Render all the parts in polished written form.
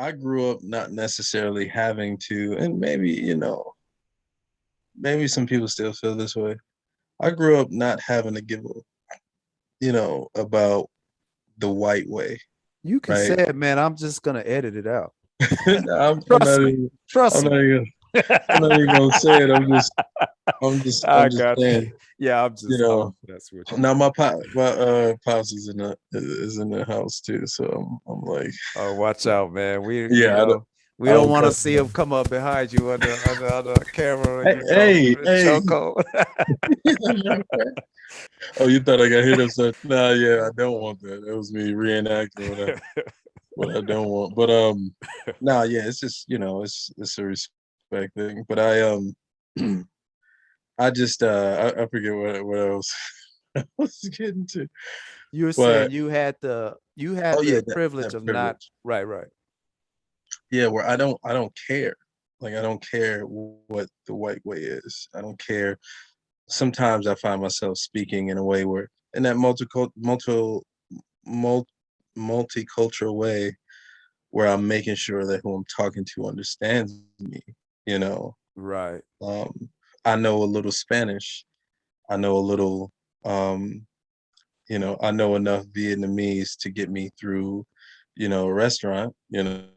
I grew up not necessarily having to, and maybe, maybe some people still feel this way. I grew up not having to give about the white way, You can say right? it, man. I'm just gonna edit it out. I'm Trust not me. even, I'm Trust not me. even, I'm not even gonna say it. I'm I just got you. saying, Yeah, you I'm know. that's with you. Now my pops is in the house too, so I'm like, Oh, watch out, man. yeah, We I don't don't want to cuss see enough. him come up behind you under the camera, Hey, hey, in hey. chokehold. Oh, you thought I got hit upside? Nah, yeah, I don't want that. That was me reenacting what I don't want. But nah, yeah, it's just it's a respect thing. But I just I forget what I was I was getting to. You're saying But you had oh the yeah, privilege that of not privilege. right, right. Yeah, where I don't care. Like I don't care what the white way is. I don't care. Sometimes I find myself speaking in a way where in that mul- multicultural way where I'm making sure that who I'm talking to understands me, you know. Right. Um, I know a little Spanish. I know a little um, I know enough Vietnamese to get me through, a restaurant, Nice.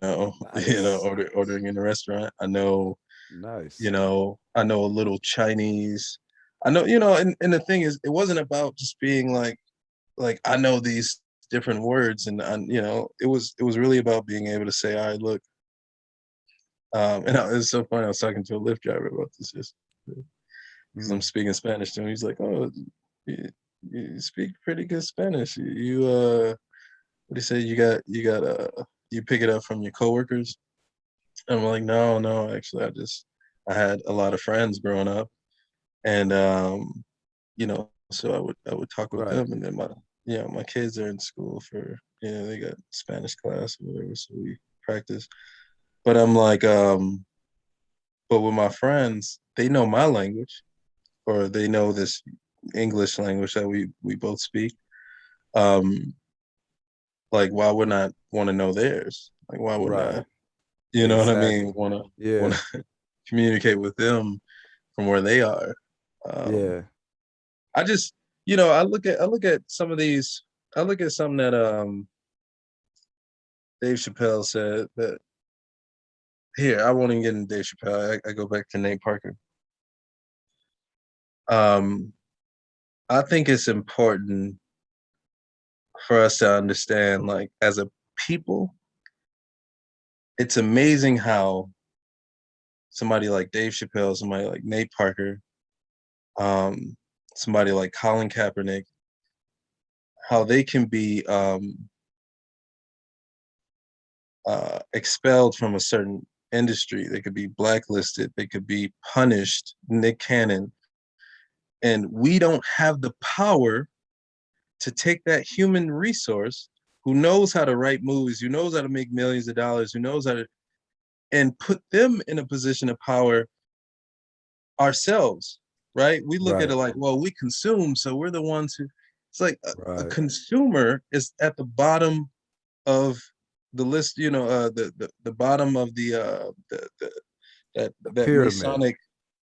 ordering in a restaurant. I know, Nice. I know a little Chinese. I know, and the thing is, it wasn't about just being like I know these different words, and it was really about being able to say, all right, look, it's so funny. I was talking to a Lyft driver about this just because I'm Mm, speaking Spanish to him. He's like, oh, you, you speak pretty good Spanish. What do you say? You pick it up from your coworkers? I'm like, no, no, actually, I had a lot of friends growing up, and so I would talk with them, right. and then my kids are in school for they got Spanish class or whatever, so we practice. But I'm like, but with my friends, they know my language, or they know this English language that we both speak. Um, like, why wouldn't I want to know theirs? Like, why wouldn't I? Right. You know what I mean? Exactly. Want Yeah. to communicate with them from where they are. Um, Yeah. I just, I look at some of these. I look at something that Dave Chappelle said that here. I won't even get into Dave Chappelle. I go back to Nate Parker. Um, I think it's important for us to understand, like as a people, it's amazing how somebody like Dave Chappelle, somebody like Nate Parker, um, somebody like Colin Kaepernick, how they can be expelled from a certain industry. They could be blacklisted. They could be punished. Nick Cannon, and we don't have the power to take that human resource who knows how to write movies, who knows how to make millions of dollars, who knows how to, and put them in a position of power ourselves, right? We look at it Right. like, well, we consume, so we're the ones who. It's like a Right. consumer is at the bottom of the list, the bottom of The that pyramid. Masonic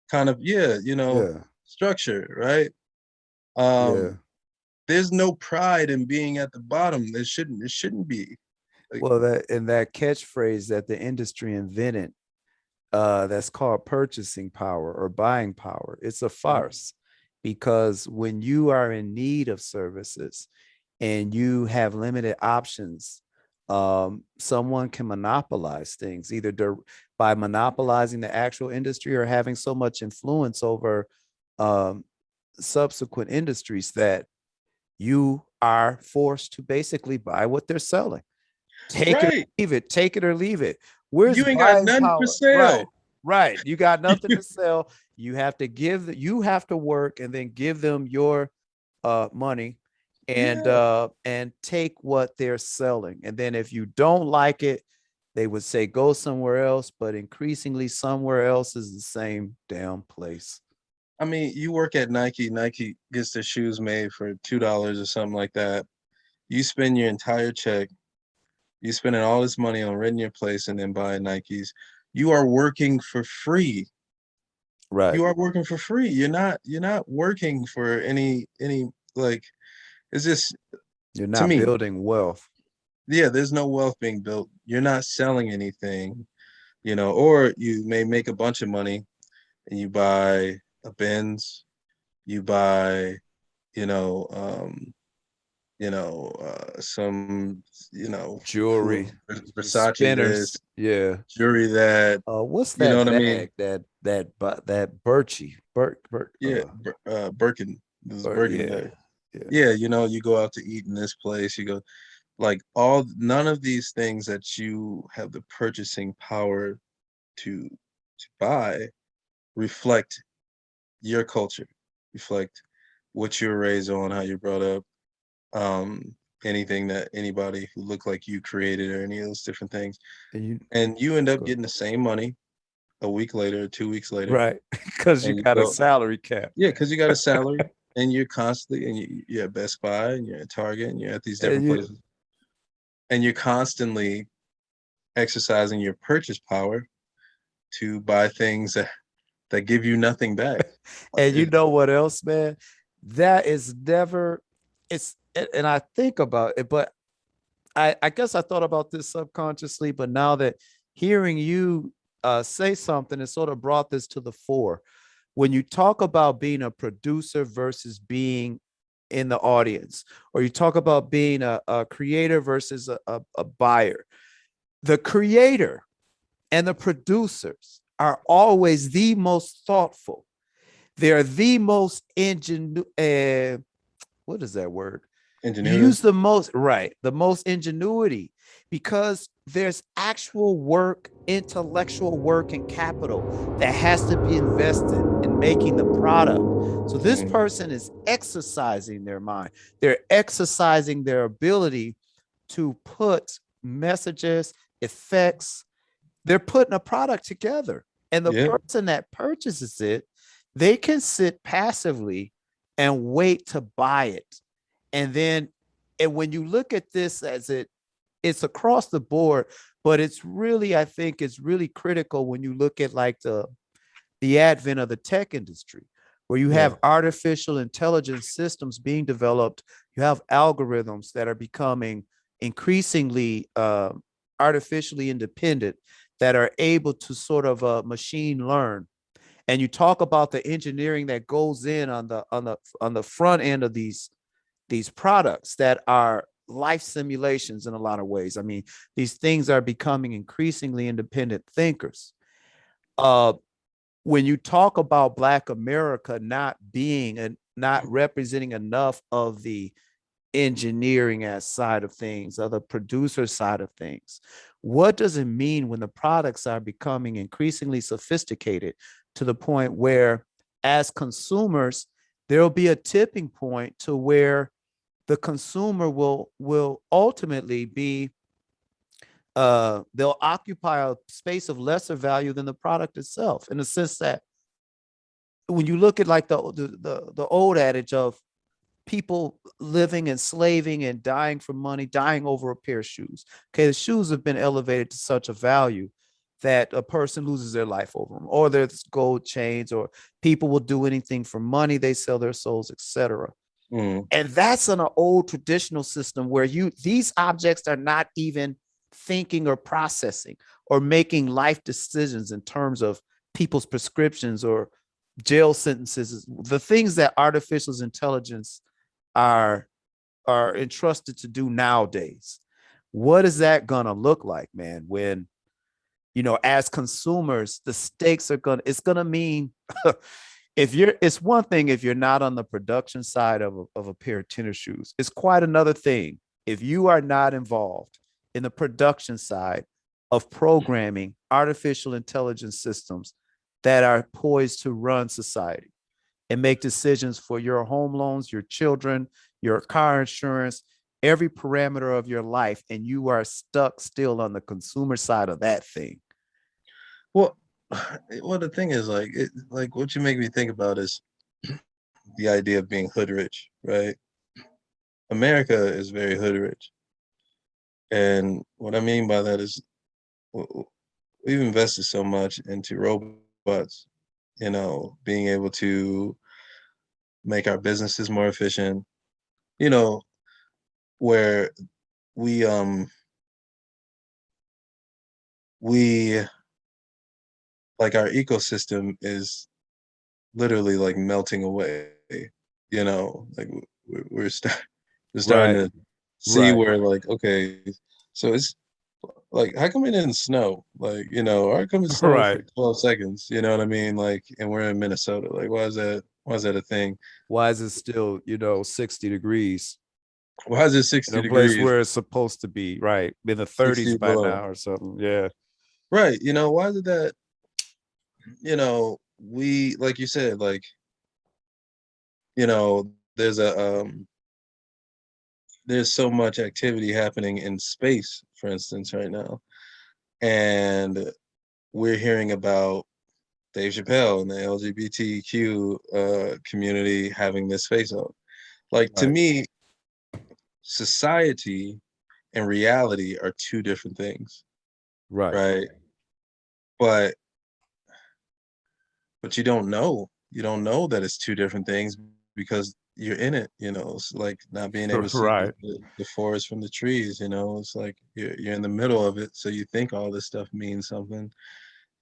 kind of, yeah, Yeah. structure, right? Yeah. Um, there's no pride in being at the bottom. It shouldn't be. Like, Well, that catchphrase that the industry invented, that's called purchasing power or buying power. It's a farce because when you are in need of services and you have limited options, someone can monopolize things either by monopolizing the actual industry or having so much influence over um, subsequent industries that you are forced to basically buy what they're selling. Take it or right. leave it. Take it or leave it. Where's You ain't got buying nothing for power? Right. sale. Right. You got nothing to sell. You have to work and then give them your money Yeah. and take what they're selling. And then if you don't like it, they would say go somewhere else, but increasingly somewhere else is the same damn place. I mean, you work at Nike. Nike gets their shoes made for $2 or something like that. You spend your entire check. You're spending all this money on renting your place and then buying Nikes. You are working for free. Right. You are working for free. You're not working for any like it's just You're to not me, building wealth. yeah, there's no wealth being built. You're not selling anything, or you may make a bunch of money and you buy a Benz, you buy, you know, some, Jewelry, Versace spinners. this, Yeah. jewelry that, What's you know that what I mean? bag? That Birchie. Yeah, Birkin, this is Birkin Yeah. bag. Yeah. Yeah, you go out to eat in this place, you go like none of these things that you have the purchasing power to buy reflect your culture, reflect what you were raised on, how you're brought up, um, anything that anybody who looked like you created or any of those different things. And you And you end up go getting the same money a week later, 2 weeks later, right because you and you got a go, salary cap. yeah, because you got a salary and you're constantly, and you're at Best Buy and you're at Target and you're at these And different you places, and you're constantly exercising your purchase power to buy things that give you nothing back. Like and you know what else, man? That is never it's and I think about it, but I guess I thought about this subconsciously, but now that hearing you say something, it sort of brought this to the fore. When you talk about being a producer versus being in the audience, or you talk about being a creator versus a buyer, the creator and the producers are always the most thoughtful. They're the most what is that word? You ingenuitive. use the most, right, the most ingenuity because there's actual work, intellectual work, and capital that has to be invested in making the product. So this Mm, person is exercising their mind, they're exercising their ability to put messages, effects, they're putting a product together. And the yeah, person that purchases it, they can sit passively and wait to buy it. And then, and when you look at this as it's across the board, but it's really, I think it's really critical when you look at like the advent of the tech industry, where you yeah, have artificial intelligence systems being developed, you have algorithms that are becoming increasingly artificially independent that are able to sort of machine learn. And you talk about the engineering that goes in on the front end of these products that are life simulations in a lot of ways. I mean, these things are becoming increasingly independent thinkers. Uh, when you talk about Black America not being and not representing enough of the engineering as side of things, or the producer side of things, what does it mean when the products are becoming increasingly sophisticated to the point where, as consumers, there'll be a tipping point to where the consumer will ultimately be they'll occupy a space of lesser value than the product itself, in the sense that when you look at like the old adage of people living and slaving and dying for money, dying over a pair of shoes. Okay, the shoes have been elevated to such a value that a person loses their life over them, or there's gold chains, or people will do anything for money. They sell their souls, etc. mm, And that's in an old traditional system where these objects are not even thinking or processing or making life decisions in terms of people's prescriptions or jail sentences, the things that artificial intelligence are are entrusted to do nowadays. What is that gonna look like, man? When as consumers, the stakes are it's gonna mean if you're it's one thing if you're not on the production side of a pair of tennis shoes. It's quite another thing if you are not involved in the production side of programming artificial intelligence systems that are poised to run society and make decisions for your home loans, your children, your car insurance, every parameter of your life, and you are stuck still on the consumer side of that thing. well, well, the thing is, like what you make me think about is the idea of being hood rich, right? America is very hood rich. And what I mean by that is we've invested so much into robots, being able to make our businesses more efficient, you know, where we we like our ecosystem is literally like melting away, like we're starting Right. to see Right. where like, okay, so it's like, how come it didn't snow? Like, how come it snowed for Right. 12 seconds? You know what I mean? Like, and we're in Minnesota. Like, why is that a thing? Why is it still, 60 degrees Why is it in 60 a place degrees, where it's supposed to be, right? In the 30s 60 by below? now or something. Yeah. Right. Why did that, we, like you said, like, there's there's so much activity happening in space, for instance, right now. And we're hearing about Dave Chappelle and the LGBTQ community having this face off. Like, to Right. me, society and reality are two different things, Right. right? But you don't know. You don't know that it's two different things because you're in it. It's like not being able to see Right. the forest from the trees. It's like you're in the middle of it, so you think all this stuff means something.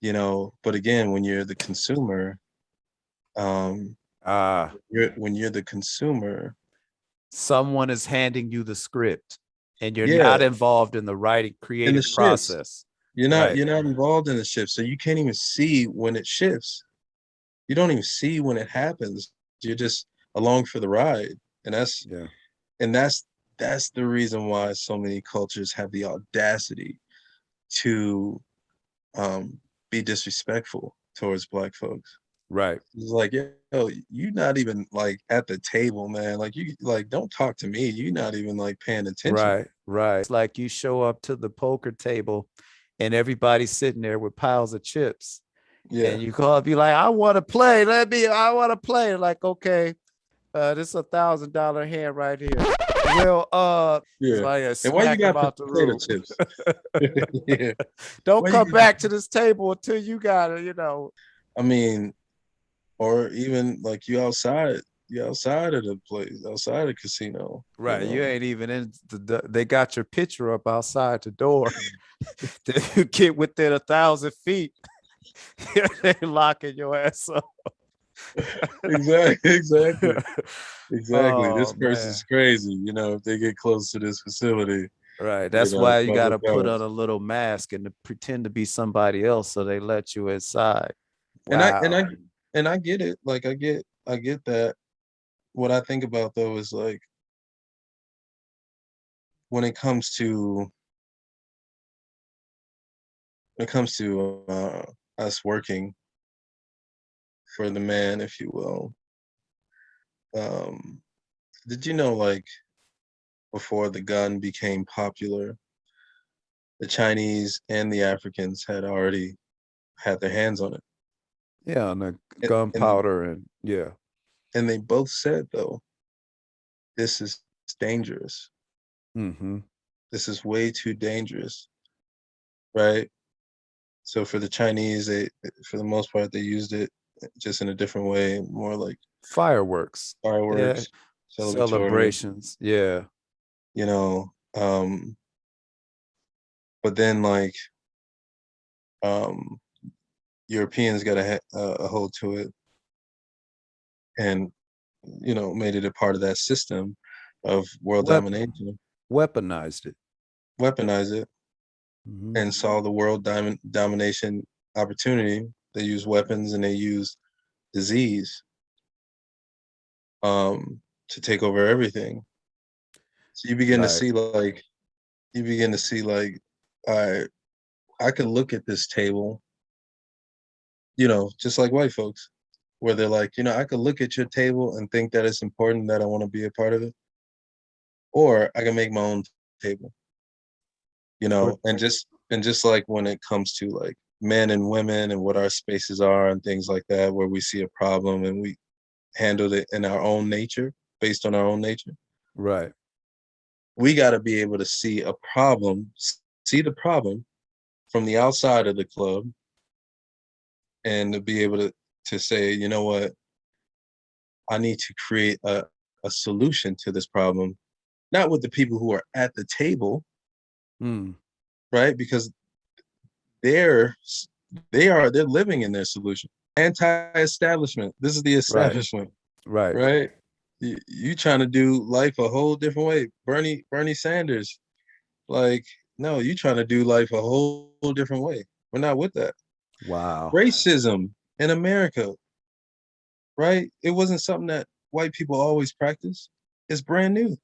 But again, when you're the consumer, um, Ah, when you're the consumer, someone is handing you the script and you're yeah, not involved in the writing in the creative shifts, process. you're not Right. you're not involved in the shift, so you can't even see when it shifts. You don't even see when it happens. You're just along for the ride, and Yeah. that's that's the reason why so many cultures have the audacity to um, be disrespectful towards Black folks. Right. It's like, yo, you not even like at the table, man. Like, you like, don't talk to me. You not even like paying attention. Right. Right. It's like you show up to the poker table and everybody's sitting there with piles of chips. Yeah, And you call up, be like, I want to play. I want to play. Like, okay, this is $1,000 hand right here. Well, it's yeah. like a And why you smack got about the potato room. chips? Yeah. Don't Why you come got? back to this table until you got it. I mean, or even like you outside of the place, outside of the casino. Right. You ain't even in they got your picture up outside the door. Then you get within 1,000 feet, they locking your ass up. Exactly, exactly, exactly. This Oh person's man. crazy. If they get close to this facility, Right. That's why you public gotta put on health. a little mask and to pretend to be somebody else so they let you inside. And I and I Wow. and I get it. Like, I get that. What I think about though is like when it comes to us working for the man, if you will. Um, did you know, like, before the gun became popular, the Chinese and the Africans had already had their hands on it, Yeah, and the and gunpowder and yeah. they both said though, this is dangerous. Mm-hmm. This is way too dangerous, right? So for the Chinese, for the most part, they used it just in a different way, more like Fireworks. Yeah. fireworks, celebratory, Celebrations. Yeah. you know. But then like um, Europeans got a hold to it and made it a part of that system of world Wep- domination, Weaponized it. weaponize it, Mm-hmm. and saw the world domination opportunity. They use weapons and they use disease to take over everything. So Right. you begin to see like, all right, I could look at this table, just like white folks, where they're like, I could look at your table and think that it's important that I want to be a part of it, or I can make my own table, Or and just like when it comes to like men and women and what our spaces are and things like that, where we see a problem and we handle it in our own nature, based on our own nature. right. We got to be able to see the problem from the outside of the club, and to be able to say, you know what, I need to create a solution to this problem, not with the people who are at the table, Hmm. right? Because they're they're living in their solution. Anti-establishment. This is the Right. establishment, Right. right? You trying to do life a whole different way. Bernie Sanders, like, no, you trying to do life a whole different way. We're not with that. Wow. Racism in America, right? It wasn't something that white people always practiced. It's brand new.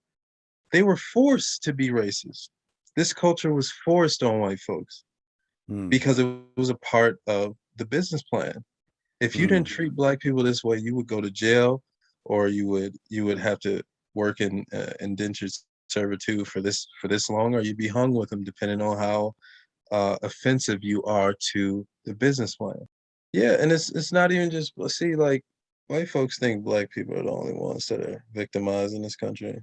They were forced to be racist. This culture was forced on white folks Hmm. because it was a part of the business plan. If you didn't Hmm. treat black people this way, you would go to jail, or you would have to work in indentured servitude for this long, or you'd be hung with them, depending on how offensive you are to the business plan. Yeah, and it's not even just, see, like, white folks think black people are the only ones that are victimized in this country.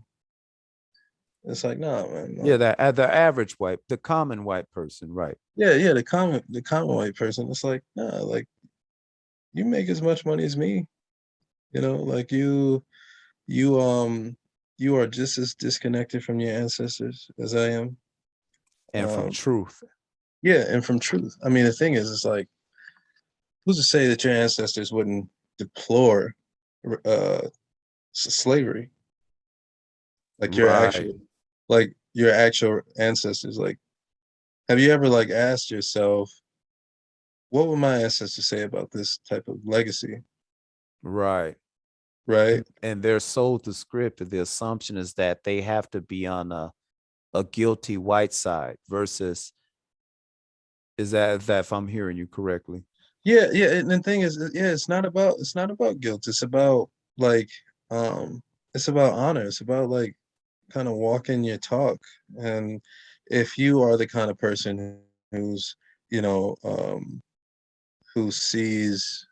It's like, nah, man, Yeah, no. that the average white, the common white person, right? Yeah, yeah, the common white person. It's like, nah, like, you make as much money as me, like, you you are just as disconnected from your ancestors as I am. And from Um, truth. yeah, and from truth. I mean, the thing is, it's like, who's to say that your ancestors wouldn't deplore uh slavery? Like, Right. your actual ancestors. Like, have you ever, like, asked yourself, what would my ancestors say about this type of legacy? Right. Right? And they're sold the script. The assumption is that they have to be on a guilty white side versus is that if I'm hearing you correctly? Yeah, yeah. And the thing is, yeah, it's not about guilt. It's about, like, um it's about honor. It's about, like, kind of walking your talk. And if you are the kind of person who's, you know, who sees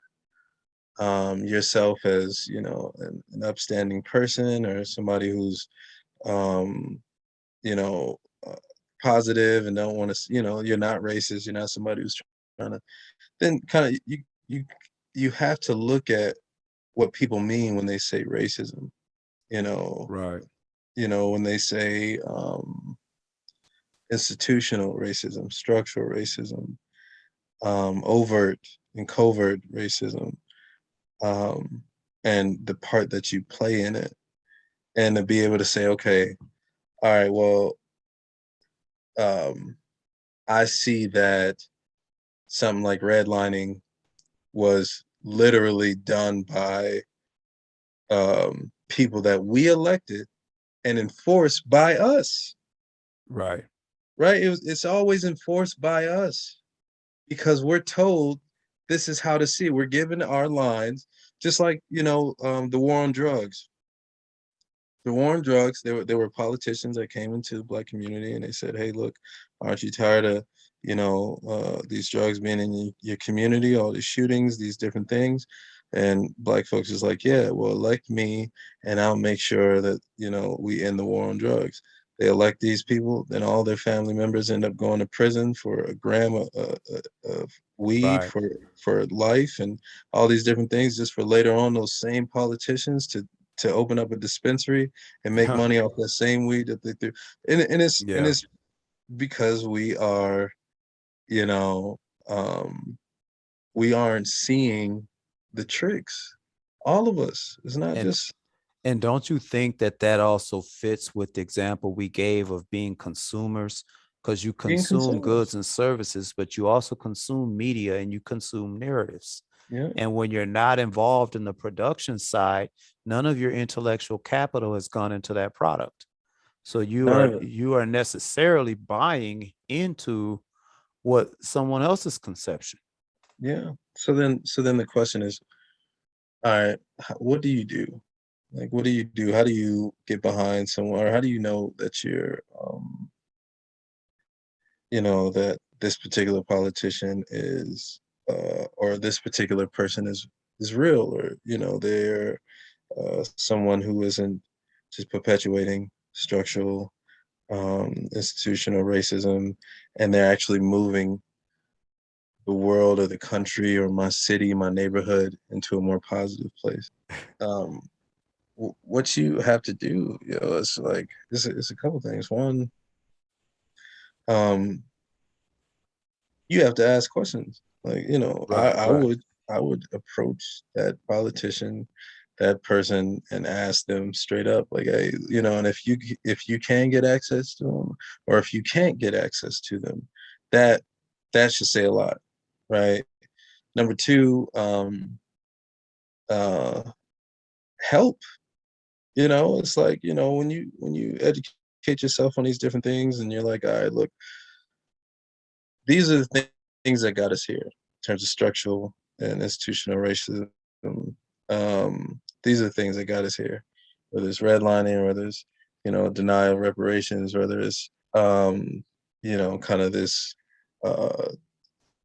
yourself as, an upstanding person, or somebody who's, um, you know, uh, positive, and don't want to, you're not racist, you're not somebody who's trying to, then kind of, you you have to look at what people mean when they say racism, you know, Right. when they say institutional racism, structural racism, overt and covert racism, um, and the part that you play in it, and to be able to say, okay, all right, well, um, I see that something like redlining was literally done by people that we elected and enforced by us, Right. right? It's always enforced by us, because we're told this is how to see it. We're given our lines, just like, the war on drugs. The war on drugs, there were politicians that came into the black community, and they said, hey, look, aren't you tired of, these drugs being in your community, all these shootings, these different things? And black folks is like, yeah, well, elect me, and I'll make sure that, we end the war on drugs. They elect these people, then all their family members end up going to prison for a gram of weed Right. for life, and all these different things, just for later on those same politicians to open up a dispensary and make Yeah. money off that same weed that they do. And Yeah. it's because you know, um, we aren't seeing the tricks. All of us. It's not And just and don't you think that that also fits with the example we gave of being consumers? Because you being consume consumers. goods and services, but you also consume media and you consume narratives. Yeah. And when you're not involved in the production side, none of your intellectual capital has gone into that product. So you None are of it. you are necessarily buying into what someone else's conception. Yeah. So then the question is, all right, what do you do? Like, what do you do? How do you get behind someone, or how do you know that that this particular politician is, or this particular person is real, or, they're someone who isn't just perpetuating structural institutional racism, and they're actually moving the world or the country or my city, my neighborhood into a more positive place. Um, what you have to do, it's like it's a couple things. One, um, you have to ask questions. Like, Right, right, I would approach that politician, that person, and ask them straight up, like, hey, and if you can get access to them, or if you can't get access to them, that that should say a lot, right? Number two, uh, help. It's like, when you educate yourself on these different things, and you're like, all right, look, these are the things that got us here in terms of structural and institutional racism. These are the things that got us here, whether it's redlining, whether it's, denial of reparations, whether it's, kind of this, uh,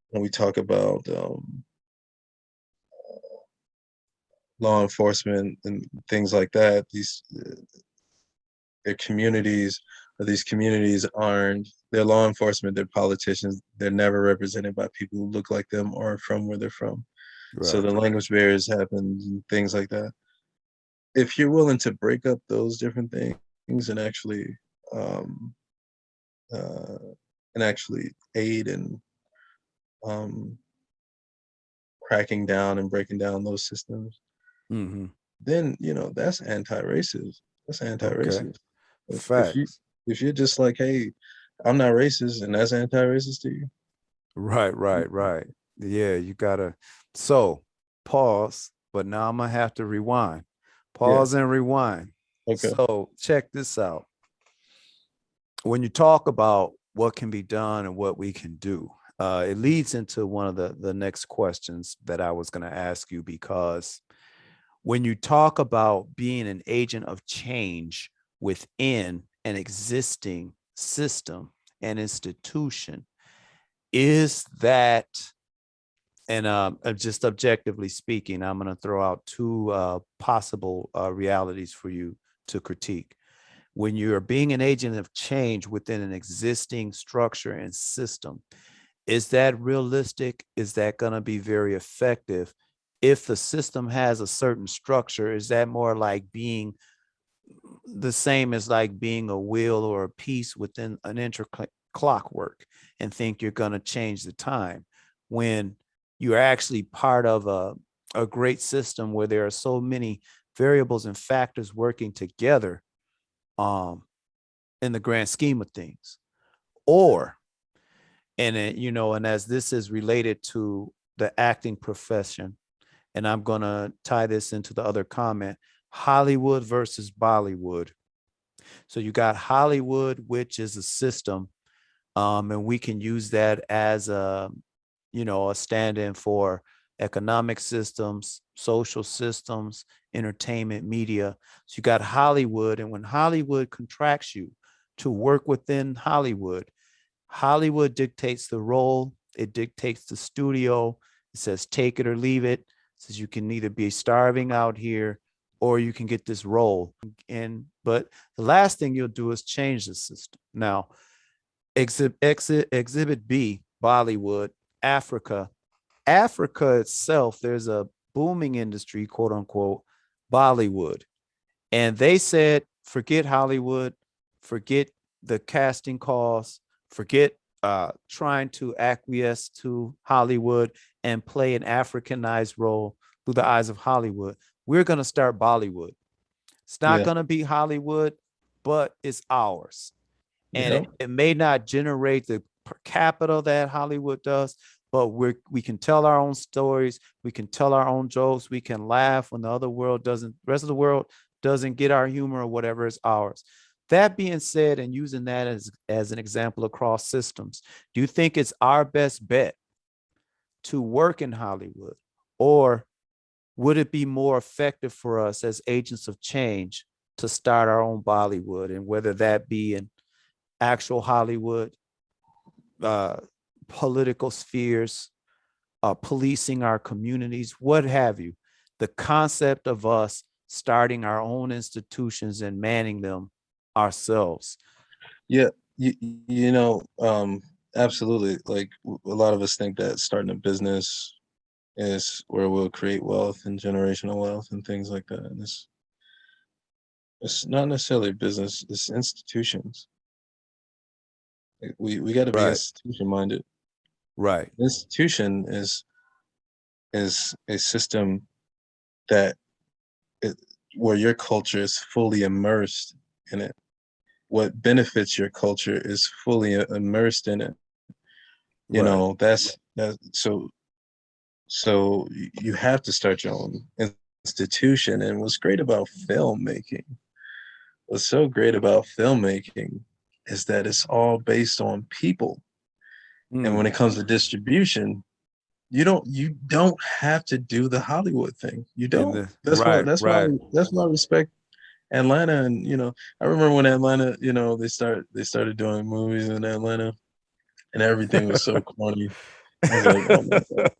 when we talk about law enforcement and things like that, their communities, or these communities aren't, they're law enforcement, they're politicians, they're never represented by people who look like them or from where they're from. So right. the language barriers happen and things like that. If you're willing to break up those different things um, uh, and actually aid in um, cracking down and breaking down those systems, Mm-hmm. then that's anti-racist. That's Okay. anti-racist. If you Facts. if you're just like, hey, I'm not racist, and that's anti-racist to you. Right, right, right. Yeah, you gotta. So pause, but now I'm gonna have to rewind. Yeah. Pause and rewind. Okay. So check this out. When you talk about what can be done and what we can do, it leads into one of the next questions that I was going to ask you, because when you talk about being an agent of change within an existing system and institution, is that, and just objectively speaking, I'm going to throw out two possible realities for you to critique. When you're being an agent of change within an existing structure and system, is that realistic? Is that going to be very effective? If the system has a certain structure, is that more like being the same as like being a wheel or a piece within an clockwork, and think you're going to change the time, when you're actually part of a great system where there are so many variables and factors working together um, in the grand scheme of things? Or, and as this is related to the acting profession, and I'm going to tie this into the other comment, Hollywood versus Bollywood. So you got Hollywood, which is a system, and we can use that as a stand-in for economic systems, social systems, entertainment, media. So you got Hollywood, and when Hollywood contracts you to work within Hollywood, Hollywood dictates the role, it dictates the studio. It says take it or leave it. It says you can either be starving out here or you can get this role. And but the last thing you'll do is change the system. Now, exhibit B, Bollywood, Africa. Africa itself, there's a booming industry, quote unquote, Bollywood. And they said, forget Hollywood, forget the casting calls, forget trying to acquiesce to Hollywood and play an Africanized role through the eyes of Hollywood. We're going to start Bollywood. It's not Yeah. going to be Hollywood, but it's ours. And Yeah. it may not generate the per capita that Hollywood does, but we can tell our own stories. We can tell our own jokes. We can laugh when the other world doesn't, the rest of the world doesn't get our humor or whatever is ours. That being said, and using that as an example across systems, do you think it's our best bet to work in Hollywood? Or would it be more effective for us as agents of change to start our own Bollywood, and whether that be in actual Hollywood, uh, political spheres, policing our communities, what have you? The concept of us starting our own institutions and manning them ourselves. Yeah, you know, absolutely. Like a lot of us think that starting a business is where we'll create wealth and generational wealth and things like that. And it's not necessarily business, it's institutions. Like, we got to be Right. institution minded. Right. Institution is a system that it, where your culture is fully immersed in it. What benefits your culture is fully immersed in it. You Right. know, that. So you have to start your own institution. And what's great about filmmaking, what's so great about filmmaking is that it's all based on people. And when Mm. it comes to distribution, you don't have to do the Hollywood thing. You In don't. the right, right. That's why I respect Atlanta. And I remember when Atlanta, they started doing movies in Atlanta and everything was so corny. I was like, oh my God.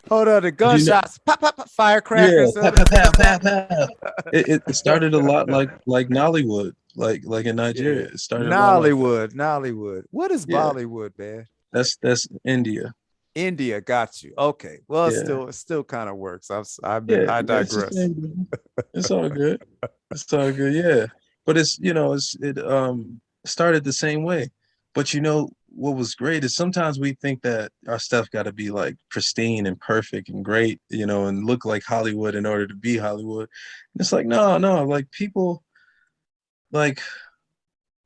Hold on, the 'Cause gunshots, pop, pop, pop, yeah, firecrackers. pow, pow, pow, pow, pow. It started a lot like Nollywood, like in Yeah. Nigeria. It started a lot like that. Nollywood, Nollywood. What is Yeah, Bollywood, man? that's India. India got you. Okay. Well, Yeah, it still kind of works. I yeah. It's the digress. same thing. It's all good. It's all good. Yeah, but it started the same way. But what was great is sometimes we think that our stuff got to be like pristine and perfect and great, and look like Hollywood in order to be Hollywood. And it's like no, no. Like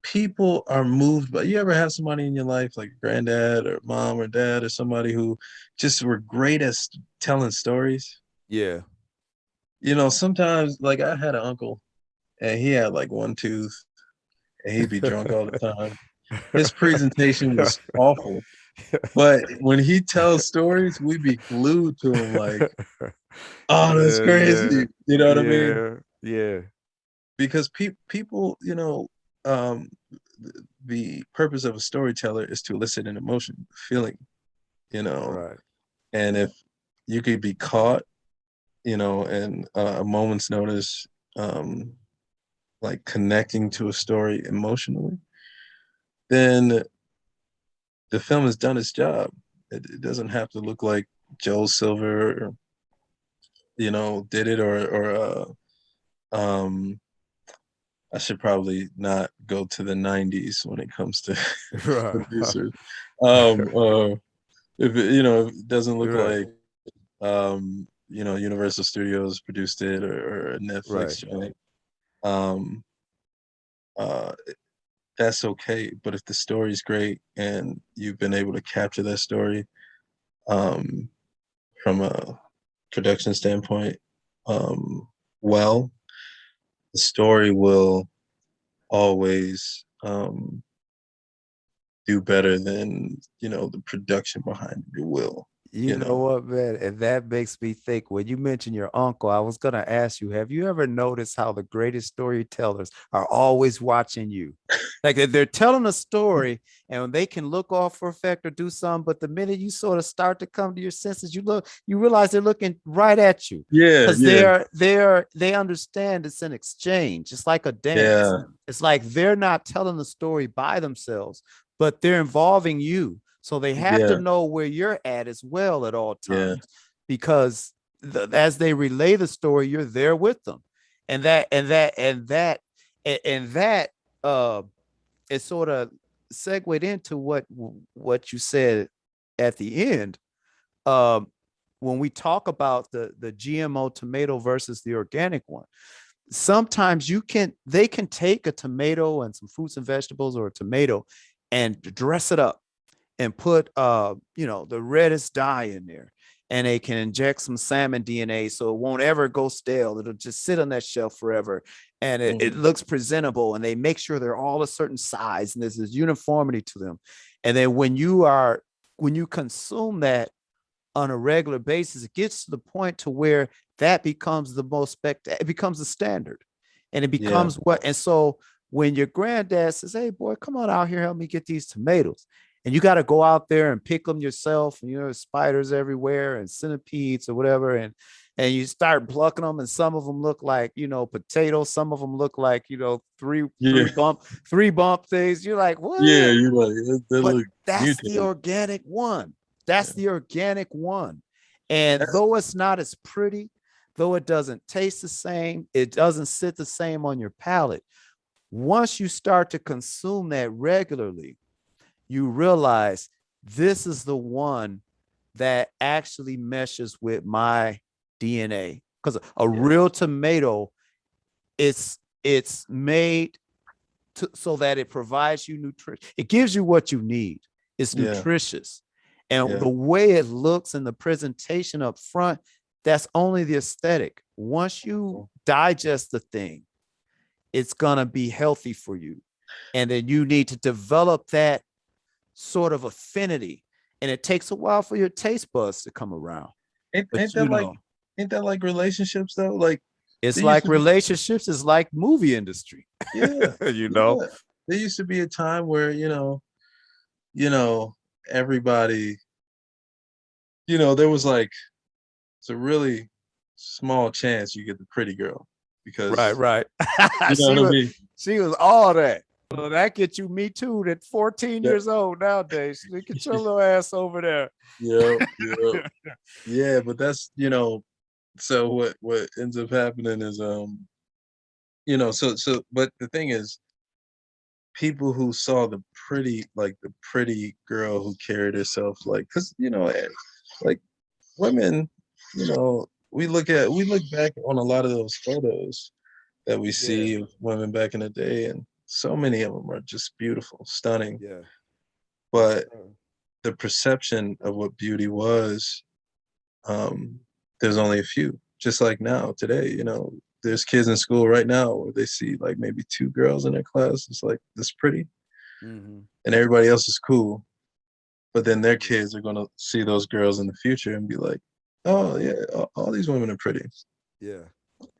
people are moved by. You ever have somebody in your life like granddad or mom or dad or somebody who just were great at telling stories? Yeah. Sometimes like I had an uncle and he had like one tooth and he'd be drunk all the time. His presentation was awful, but when he tells stories, we be glued to him like, oh, that's Yeah, yeah, crazy. You know what I mean? yeah, yeah. Because people, um, the purpose of a storyteller is to elicit an emotion, feeling, you know, Right. and if you could be caught, in a moment's notice, um, like connecting to a story emotionally, then the film has done its job. It doesn't have to look like Joel Silver, did it um, I should probably not go to the '90s when it comes to Right. producers. If it doesn't look Right. like Universal Studios produced it or a Right. Netflix joint, um, uh, that's okay. But if the story's great and you've been able to capture that story, um, from a production standpoint, um, well, the story will always do better than the production behind it will. You You know know, what, man? And that makes me think when you mentioned your uncle, I was going to ask you, have you ever noticed how the greatest storytellers are always watching you? Like they're telling a story and they can look off for effect or do something, but the minute you sort of start to come to your senses, you realize they're looking right at you yeah, because yeah, they understand it's an exchange. It's like a dance. yeah, It's like they're not telling the story by themselves, but they're involving you. So they have to yeah, know where you're at as well at all yeah, times because as they relay the story, you're there with them. And that uh it sort of segued into what you said at the end. Um when we talk about the GMO tomato versus the organic one, sometimes they can take a tomato and some fruits and vegetables or a tomato and dress it up and put the reddest dye in there, and they can inject some salmon DNA so it won't ever go stale. It'll just sit on that shelf forever, and it mhm, looks presentable, and they make sure they're all a certain size and there's this uniformity to them. And then when you consume that on a regular basis, it gets to the point to where that becomes it becomes the standard, and it yeah, becomes what. And so when your granddad says, "Hey, boy, come on out here, help me get these tomatoes," and you got to go out there and pick them yourself, and spiders everywhere and centipedes or whatever, and and you start plucking them, and some of them look like, potatoes. Some of them look like, three Yeah, three bump things. You're like, yeah. what? You're like they But look that's the mutated. organic one. That's Yeah. the organic one. And That's though it's not as pretty, though it doesn't taste the same, it doesn't sit the same on your palate. Once you start to consume that regularly, you realize this is the one that actually meshes with my DNA. Because a yeah, real tomato, it's made so that it provides you nutrition. It gives you what you need. It's yeah, nutritious. And yeah, the way it looks and the presentation up front, that's only the aesthetic. Once you digest the thing, it's going to be healthy for you. And then you need to develop that sort of affinity. And it takes a while for your taste buds to come around. ain't But that like ain't that like relationships though? Like it's there used like to be, relationships is like movie industry. yeah, you know? yeah. There used to be a time where you know, everybody, there was like it's a really small chance you get the pretty girl Right, because right. you know she what I was mean. she was all that. Well, that gets you me too at 14 That, years old nowadays. Get your little ass over there. yeah, yeah, yeah. But that's so what ends up happening is but the thing is people who saw the pretty girl who carried herself like because like women, we look back on a lot of those photos that we Yeah, see of women back in the day, and so many of them are just beautiful, stunning. yeah. Yes, But sir. the perception of what beauty was, um, there's only a few. Just like now, today, there's kids in school right now where they see like maybe two girls in their class. It's like this pretty, Mm-hmm. and everybody else is cool. But then their kids are gonna see those girls in the future and be like, "Oh yeah, all these women are pretty." Yeah.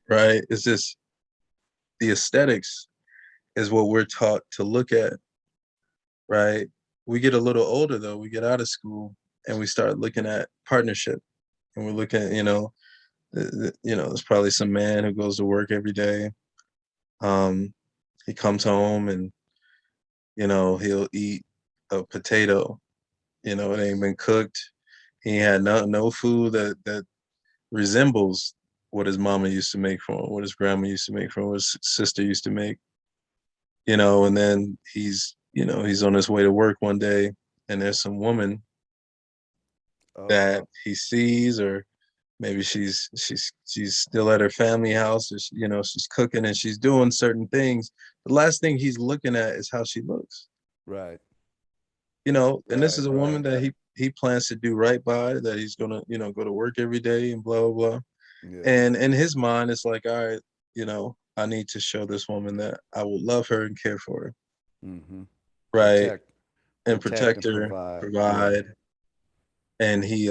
Right? It's just the aesthetics is what we're taught to look at, right? We get a little older though, we get out of school and we start looking at partnership and we're looking at, there's probably some man who goes to work every day. Um, he comes home and, he'll eat a potato, it ain't been cooked. He had no food that resembles what his mama used to make for him, what his grandma used to make for him, what his sister used to make, and then he's on his way to work one day and there's some woman that Uh-huh. he sees, or maybe she's still at her family house, or she's cooking and she's doing certain things. The last thing he's looking at is how she looks, Right. and this Right. is a woman Right. that he plans to do right by, that he's gonna go to work every day and blah blah blah. Yeah. And in his mind it's like, all right, I need to show this woman that I will love her and care for her, Mm-hmm. right, Protect, and protect protect and her, provide. Yeah. provide. And he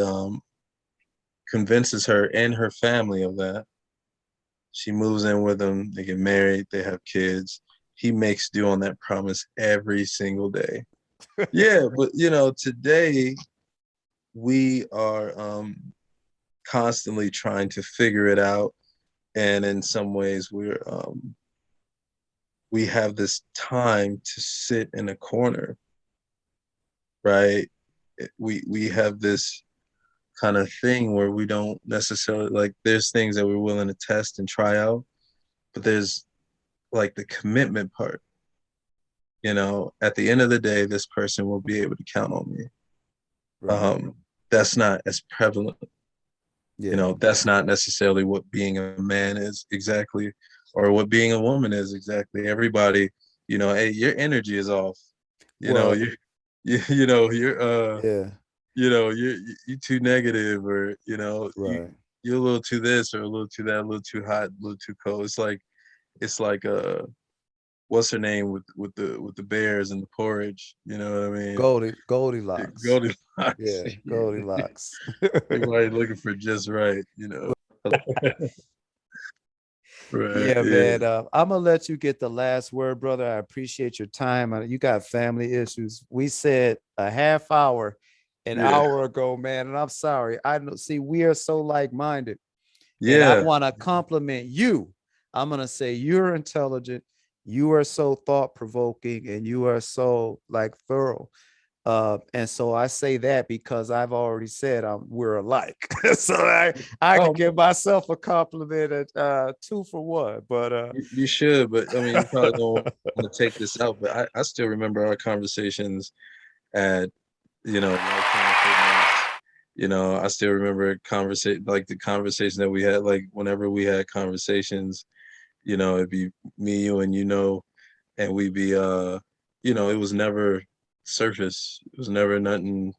convinces her and her family of that. She moves in with him, they get married, they have kids. He makes do on that promise every single day. Yeah, but today we are constantly trying to figure it out, and in some ways we have this time to sit in a corner, right? We have this kind of thing where we don't necessarily, like, there's things that we're willing to test and try out, but there's like the commitment part. At the end of the day, this person will be able to count on me. Right. um that's not as prevalent. Yeah. That's not necessarily what being a man is exactly, or what being a woman is exactly. Everybody, hey, your energy is off. Well, You're yeah. you're too negative, or Right. you're a little too this or a little too that, a little too hot, a little too cold. It's like what's her name with the bears and the porridge, you know what I mean? Goldilocks. Goldilocks. Yeah. Goldilocks. Everybody looking for just right, right, Yeah, yeah, man. I'm gonna let you get the last word, brother. I appreciate your time. You got family issues. We said a half hour, an yeah, hour ago, man, and I'm sorry. I know. See, we are so like-minded. and I Yeah. want to compliment you. I'm going to say you're intelligent, you are so thought provoking, and you are so like thorough. And so I say that because I've already said we're alike. So I Oh could give no, myself a compliment at 2 for 1. But you should, but I mean, you probably don't want to take this out. But I still remember our conversations at, Lifetime Fitness. I still remember conversation like the conversation that we had. Like whenever we had conversations, it'd be me, you, and and we'd be it was never surface. It was never nothing.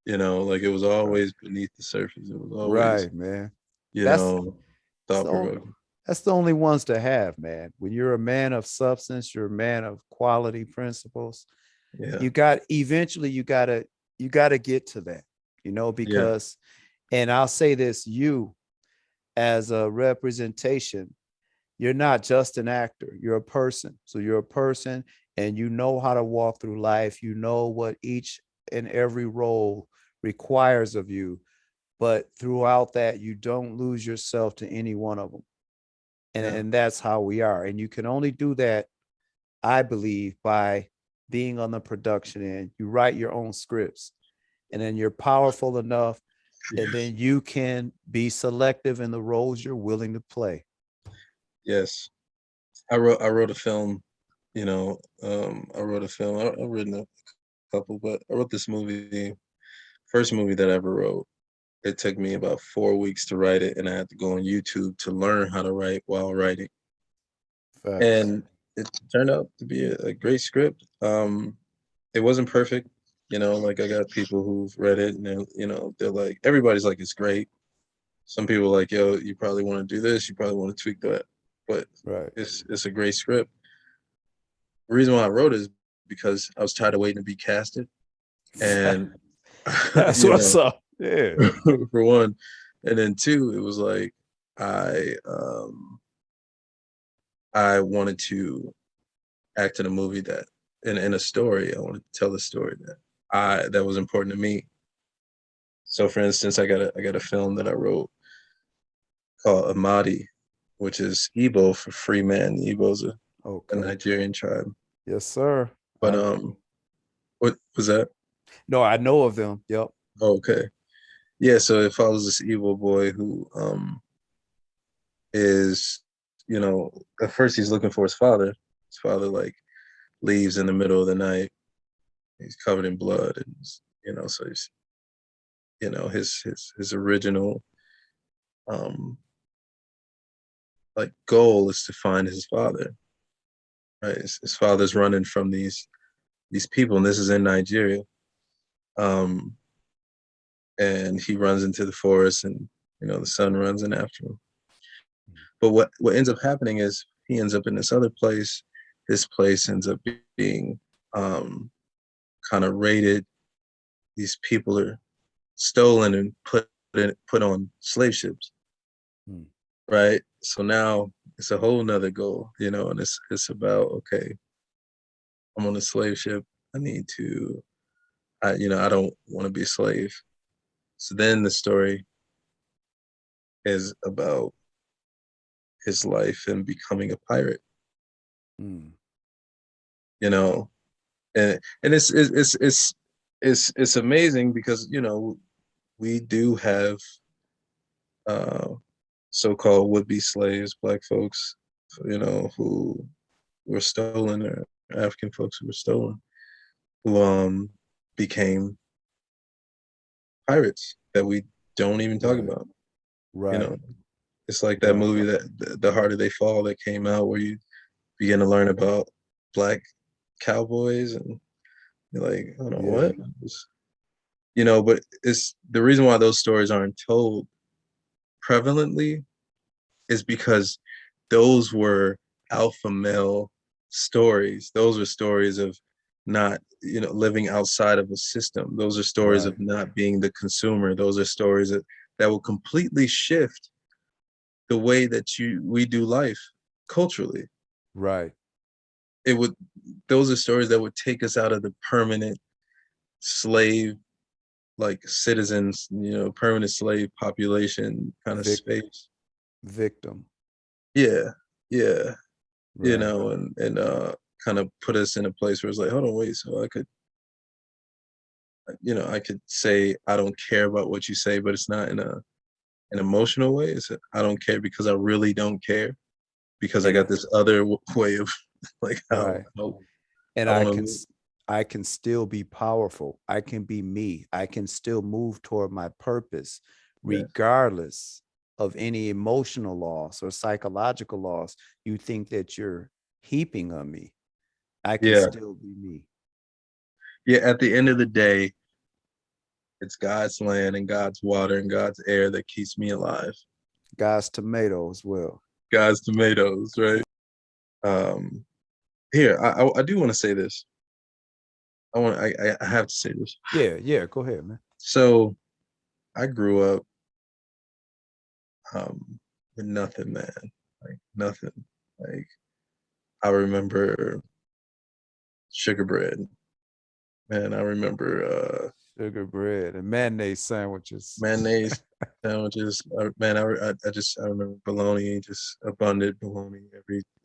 Like it was right, always beneath the surface. It was always right, man. you That's know thought so provoking. that's the only ones to have, man. When you're a man of substance, you're a man of quality principles. Yeah, You gotta get to that, yeah, because, and I'll say this, you as a representation, you're not just an actor, you're a person. So you're a person, and you know how to walk through life. You know what each and every role requires of you. But throughout that, you don't lose yourself to any one of them. And, yeah. and that's how we are. And you can only do that, I believe, by being on the production end. You write your own scripts, and then you're powerful enough, and Yes, then you can be selective in the roles you're willing to play. yes. I wrote a film. I wrote a film. I've written a couple, but I wrote this movie. First movie that I ever wrote. It took me about 4 weeks to write it, and I had to go on YouTube to learn how to write while writing. Facts. And it turned out to be a great script. It wasn't perfect, like I got people who've read it and they're like, everybody's like, it's great. Some people are like, yo, you probably want to do this, you probably want to tweak that, but Right. it's a great script. The reason why I wrote it is because I was tired of waiting to be casted, and That's you what's know, up. Yeah. for one, and then two, it was like I um I wanted to act in a movie that in a story. I wanted to tell a story that was important to me. So for instance, I got a film that I wrote called Amadi, which is Igbo for free man. Igbo's a Okay. Nigerian tribe. Yes, sir. But what was that? No, I know of them. Yep. Okay. Yeah, so it follows this evil boy who is, at first he's looking for his father. His father like leaves in the middle of the night. He's covered in blood, and so he's, his original um like goal is to find his father. Right, his father's running from these people, and this is in Nigeria. Um, and he runs into the forest, and the son runs in after him. But what ends up happening is he ends up in this other place. This place ends up being kind of raided. These people are stolen and put on slave ships, Hmm. right? So now it's a whole nother goal, and it's about, okay, I'm on a slave ship. I need to, I don't want to be a slave. So then the story is about his life and becoming a pirate, Hmm. you know, and it's amazing because we do have uh, so-called would-be slaves, black folks, who were stolen, or African folks who were stolen, who became pirates that we don't even talk Right. about. You Right. know, it's like that Right. movie that the harder they fall that came out, where you begin to learn about black cowboys, and you're like, I don't know Yeah. what, but it's the reason why those stories aren't told prevalently is because those were alpha male stories. Those are stories of not, living outside of a system. Those are stories of Right. not being the consumer. Those are stories that will completely shift the way that we do life culturally. Right. It would Those are stories that would take us out of the permanent slave like citizens, permanent slave population kind of Vic space. Victim. Yeah, yeah, Right. and kind of put us in a place where it's like, hold on, wait, so I could, I could say I don't care about what you say, but it's not in an emotional way. I don't care because I really don't care because I And got this other way of like right. how And I want to. I can still be powerful. I can be me. I can still move toward my purpose Yeah, regardless of any emotional loss or psychological loss you think that you're heaping on me. I can yeah, still be me. yeah. At the end of the day, it's God's land and God's water and God's air that keeps me alive. God's tomato as well. God's tomatoes, right? Um, Here, I do want to say this. I have to say this. Yeah, yeah. Go ahead, man. So I grew up with nothing, man. Like nothing. Like I remember sugar bread, man. I remember Sugar bread and mayonnaise sandwiches. mayonnaise sandwiches. Man, I remember bologna, just abundant bologna.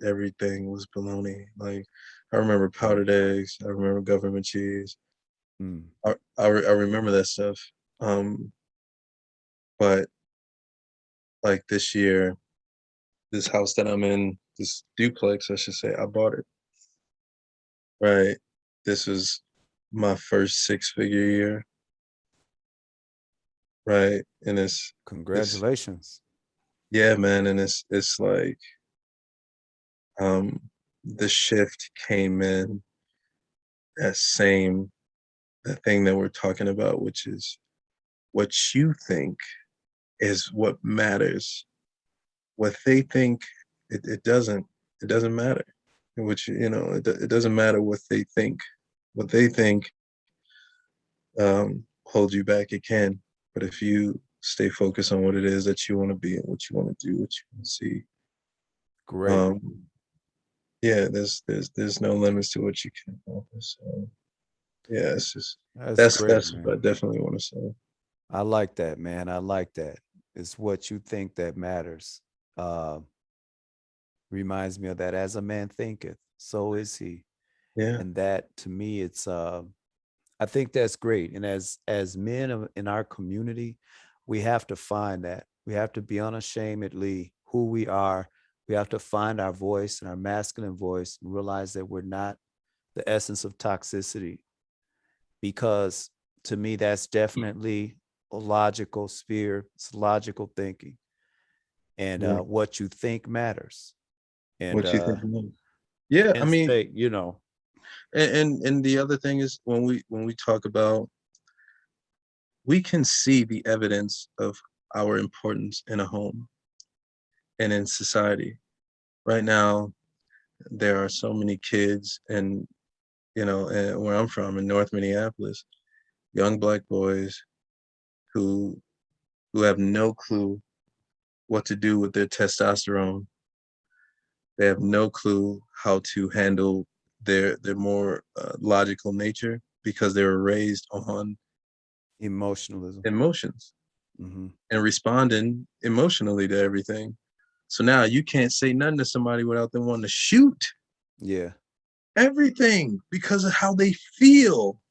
Everything was bologna. Like I remember Right. powdered eggs. I remember government cheese. Mm, I remember that stuff. Um, but like this year, this house that I'm in, this duplex, I should say, I bought it. Right. This was my first six-figure year. Right. And it's congratulations. yeah, man. And it's like um the shift came in that same the thing that we're talking about, which is what you think is what matters. What they think, it doesn't. It doesn't matter. Which it doesn't matter what they think. What they think hold you back. It can, but if you stay focused on what it is that you want to be and what you want to do, what you want to see, Great. um, yeah, there's no limits to what you can accomplish. So yeah, it's just That's great, that's what I man. definitely want to say. I like that, man. I like that. It's what you think that matters. Uh, Reminds me of that. As a man thinketh, so is he. Yeah, And that to me, it's I think that's great. And as men in our community, we have to find that. We have to be unashamedly who we are. We have to find our voice and our masculine voice and realize that we're not the essence of toxicity. Because to me, that's definitely a logical sphere. It's logical thinking. And yeah. what you think matters. And What you think? Yeah, I mean, stay, you know, and the other thing is when we talk about, we can see the evidence of our importance in a home and in society. Right now, there are so many kids, and and where I'm from in North Minneapolis, young Black boys who have no clue what to do with their testosterone. They have no clue how to handle their more logical nature because they were raised on emotionalism. emotions Hmm. and responding emotionally to everything. So now you can't say nothing to somebody without them wanting to shoot Yeah. everything because of how they feel.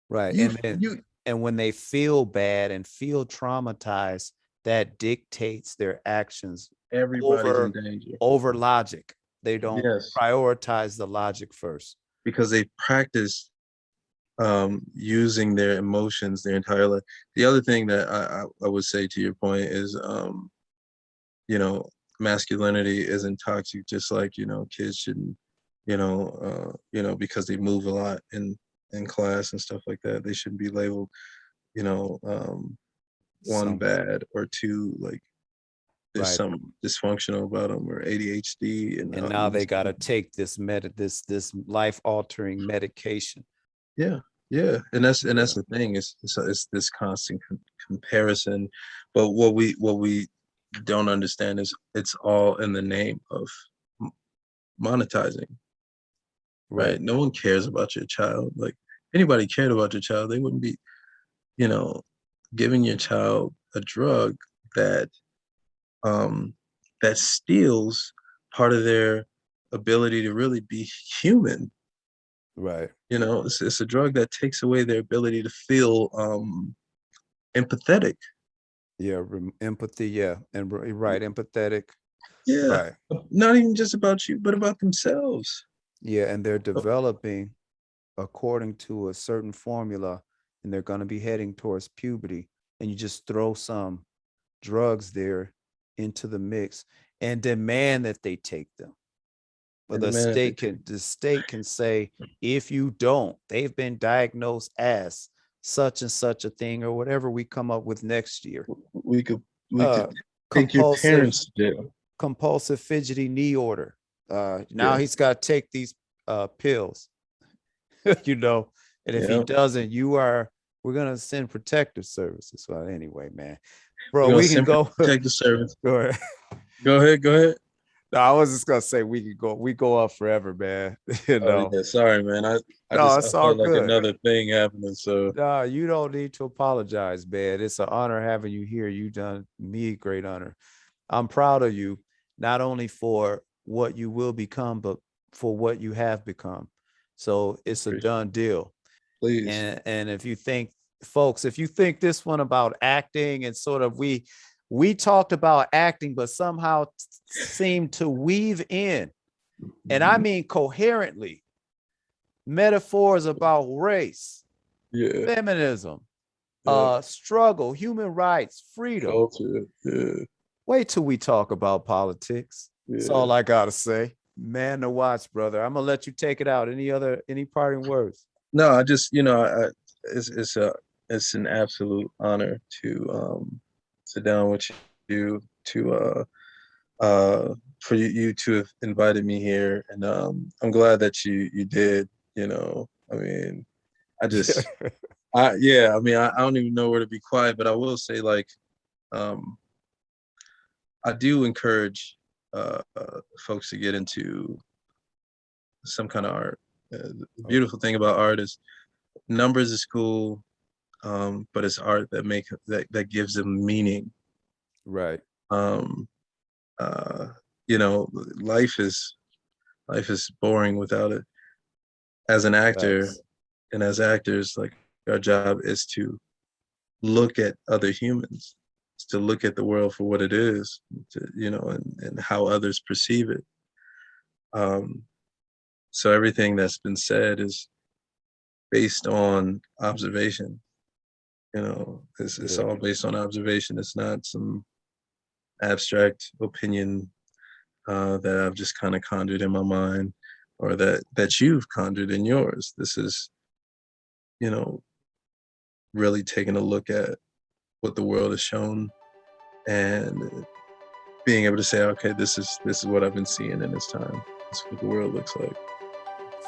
Right. You you And when they feel bad and feel traumatized, that dictates their actions Everybody's in over danger. logic. They don't Yes, prioritize the logic first. because they practice using their emotions their entire life. The other thing that I would say to your point is you know, masculinity isn't toxic, just like, kids shouldn't, because they move a lot in class and stuff like that, they shouldn't be labeled, you know, um, one Some bad or two like there's right. some dysfunctional about them or ADHD and And now they got to these. take this life altering medication. Yeah, yeah, and that's Yeah. the thing. It's this constant comparison, but what we don't understand is it's all in the name of m- monetizing, Right. right? No one cares about your child. Like anybody cared about your child, they wouldn't be, you know, giving your child a drug that um that steals part of their ability to really be human. Right. You know, it's a drug that takes away their ability to feel empathetic. Yeah. Empathy. Yeah. And right. Empathetic. Yeah, Right. not even just about you, but about themselves. Yeah. And they're developing according to a certain formula, and they're going to be heading towards puberty. And you just throw some drugs there into the mix and demand that they take them. But And the man that they the state can say, if you don't, they've been diagnosed as such and such a thing, or whatever we come up with next year. we could we could Uh take your compulsive parents to jail. compulsive fidgety knee order. Now Yeah, he's got to take these pills, you know. And if he yeah. doesn't, we're gonna send protective services. Well, anyway, man. We're Bro, gonna we can simply go. protect the service. Go ahead. Go ahead, go ahead. No, I was just gonna say we go up forever, man. you Oh know. yeah, sorry, man. No, I it's all felt like good. another thing happening. So No, you don't need to apologize, man. It's an honor having you here. You done me a great honor. I'm proud of you, not only for what you will become, but for what you have become. So it's a appreciate done deal. please. And if you think, folks, if you think this one about acting and sort of we talked about acting, but somehow seemed to weave in, and I Mhm. mean coherently, metaphors about race, Yeah, feminism, yeah. struggle, human rights, freedom. Culture. Yeah, Wait till we talk about politics. That's yeah. all I gotta say. Man to watch, brother. I'm gonna let you take it out. Any parting words? No, I just it's an absolute honor to sit down with you to for you to have invited me here, and I'm glad that you did. You know, I mean, I just I yeah, I mean, I don't even know where to be quiet, but I will say like um I do encourage folks to get into some kind of art. The Oh, beautiful thing about art is numbers is cool, but it's art that gives them meaning. right. Um, uh, you know, life is boring without it. As an actor Facts. and as actors, like our job is to look at other humans, to look at the world for what it is, you know, and how others perceive it. Um, so everything that's been said is based on observation. You know, it's Yeah. all based on observation. It's not some abstract opinion that I've just kind of conjured in my mind, or that you've conjured in yours. This is, you know, really taking a look at what the world has shown and being able to say, okay, this is what I've been seeing in this time. This is what the world looks like.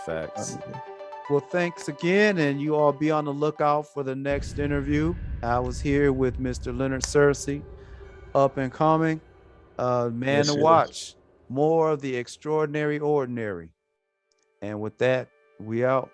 Facts. Um, Well, thanks again, and you all be on the lookout for the next interview. I was here with Mr. Leonard Cersei, up and coming, man to yes, yes. watch. More of the extraordinary ordinary. And with that, we out.